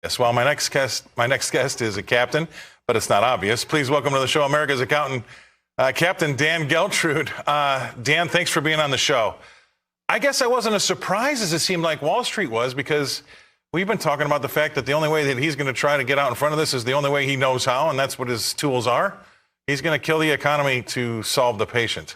Yes, well, my next guest is a captain, but it's not obvious. Please welcome to the show America's accountant, Captain Dan Geltrude. Dan, thanks for being on the show. I guess I wasn't as surprised as it seemed like Wall Street was, because we've been talking about the fact that the only way that he's going to try to get out in front of this is the only way he knows how, and that's what his tools are. He's going to kill the economy to solve the patient.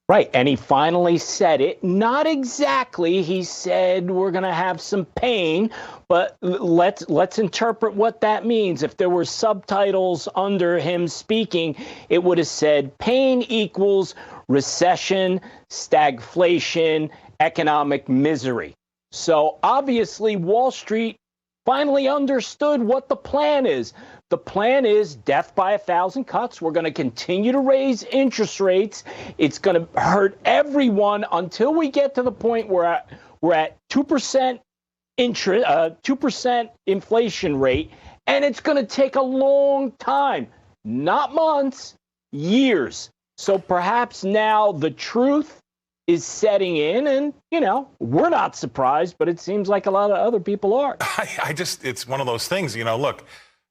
Right, and he finally said it. Not exactly. He said we're going to have some pain, but let's interpret what that means. If there were subtitles under him speaking, it would have said pain equals recession, stagflation, economic misery. So obviously Wall Street finally understood what the plan is. The plan is death by 1,000 cuts. We're going to continue to raise interest rates. It's going to hurt everyone until we get to the point where we're at 2% 2% inflation rate, and it's going to take a long time, not months, years. So perhaps now the truth is setting in, and, we're not surprised, but it seems like a lot of other people are. It's one of those things, look,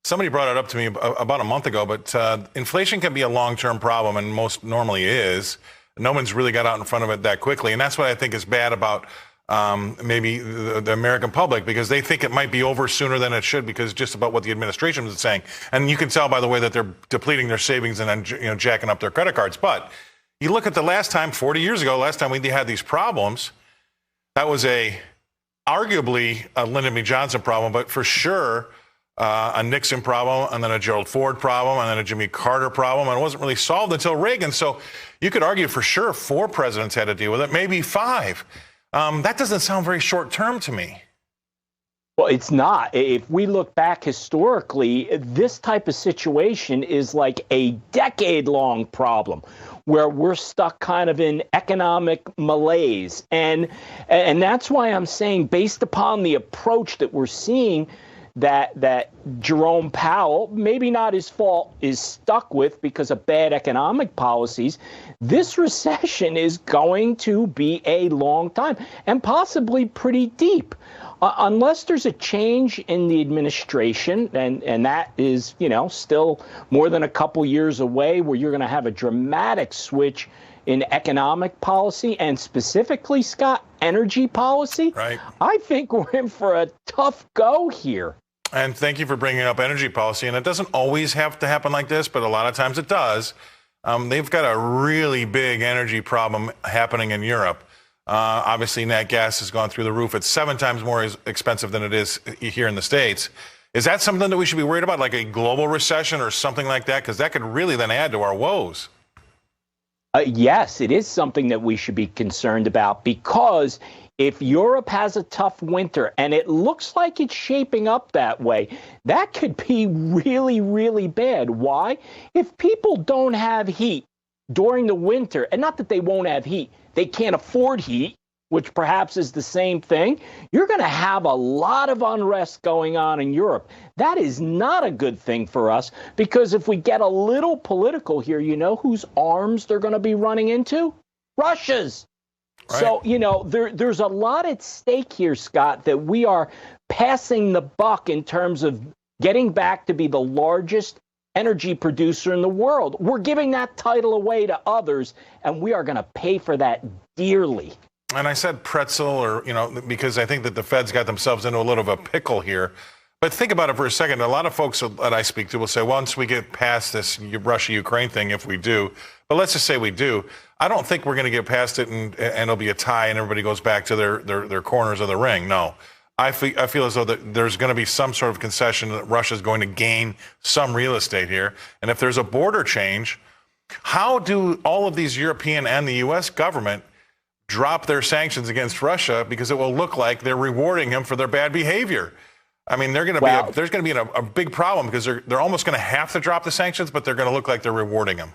somebody brought it up to me about a month ago, but inflation can be a long-term problem, and most normally is. No one's really got out in front of it that quickly, and that's what I think is bad about maybe the American public, because they think it might be over sooner than it should, because just about what the administration is saying. And you can tell by the way that they're depleting their savings and then jacking up their credit cards. But you look at the last time, 40 years ago, last time we had these problems, that was arguably a Lyndon B. Johnson problem, but for sure a Nixon problem, and then a Gerald Ford problem, and then a Jimmy Carter problem, and it wasn't really solved until Reagan. So you could argue for sure 4 presidents had to deal with it, maybe 5. That doesn't sound very short term to me. Well, it's not. If we look back historically, this type of situation is like a decade-long problem where we're stuck kind of in economic malaise. And that's why I'm saying, based upon the approach that we're seeing, that Jerome Powell, maybe not his fault, is stuck with because of bad economic policies, this recession is going to be a long time and possibly pretty deep. Unless there's a change in the administration, and that is, still more than a couple years away, where you're going to have a dramatic switch in economic policy, and specifically, Scott, energy policy. Right. I think we're in for a tough go here. And thank you for bringing up energy policy. And it doesn't always have to happen like this, but a lot of times it does. They've got a really big energy problem happening in Europe. Obviously, nat gas has gone through the roof. It's 7 times more expensive than it is here in the States. Is that something that we should be worried about, like a global recession or something like that? Because that could really then add to our woes. Yes, it is something that we should be concerned about, because if Europe has a tough winter, and it looks like it's shaping up that way, that could be really, really bad. Why? If people don't have heat during the winter, and not that they won't have heat, they can't afford heat, which perhaps is the same thing, you're going to have a lot of unrest going on in Europe. That is not a good thing for us, because if we get a little political here, you know whose arms they're going to be running into? Russia's. Right. So, there's a lot at stake here, Scott, that we are passing the buck in terms of getting back to be the largest energy producer in the world. We're giving that title away to others, and we are going to pay for that dearly. And I said pretzel, because I think that the Fed's got themselves into a little of a pickle here. But think about it for a second. A lot of folks that I speak to will say, once we get past this Russia-Ukraine thing, if we do, but let's just say we do, I don't think we're going to get past it and it'll be a tie and everybody goes back to their corners of the ring. No, I feel as though that there's going to be some sort of concession that Russia's going to gain some real estate here. And if there's a border change, how do all of these European and the U.S. government drop their sanctions against Russia? Because it will look like they're rewarding him for their bad behavior. I mean, there's going to be a big problem, because they're almost going to have to drop the sanctions, but they're going to look like they're rewarding him.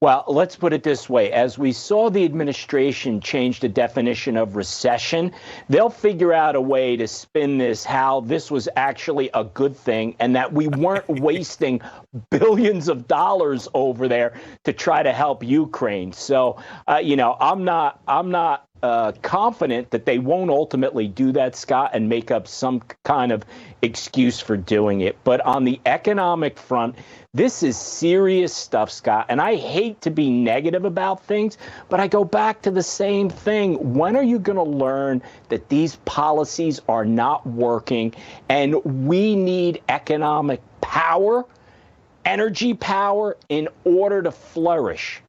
Well, let's put it this way. As we saw the administration change the definition of recession, they'll figure out a way to spin this, how this was actually a good thing, and that we weren't wasting billions of dollars over there to try to help Ukraine. So, I'm not confident that they won't ultimately do that, Scott, and make up some kind of excuse for doing it. But on the economic front, this is serious stuff, Scott. And I hate to be negative about things, but I go back to the same thing. When are you going to learn that these policies are not working and we need economic power, energy power in order to flourish,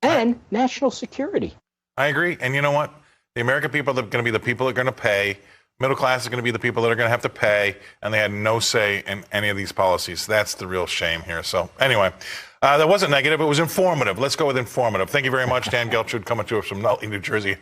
and national security? I agree. And you know what? The American people are going to be the people that are going to pay. Middle class is going to be the people that are going to have to pay, and they had no say in any of these policies. That's the real shame here. So anyway, that wasn't negative. It was informative. Let's go with informative. Thank you very much, Dan Geltrude, coming to us from Nutley, New Jersey.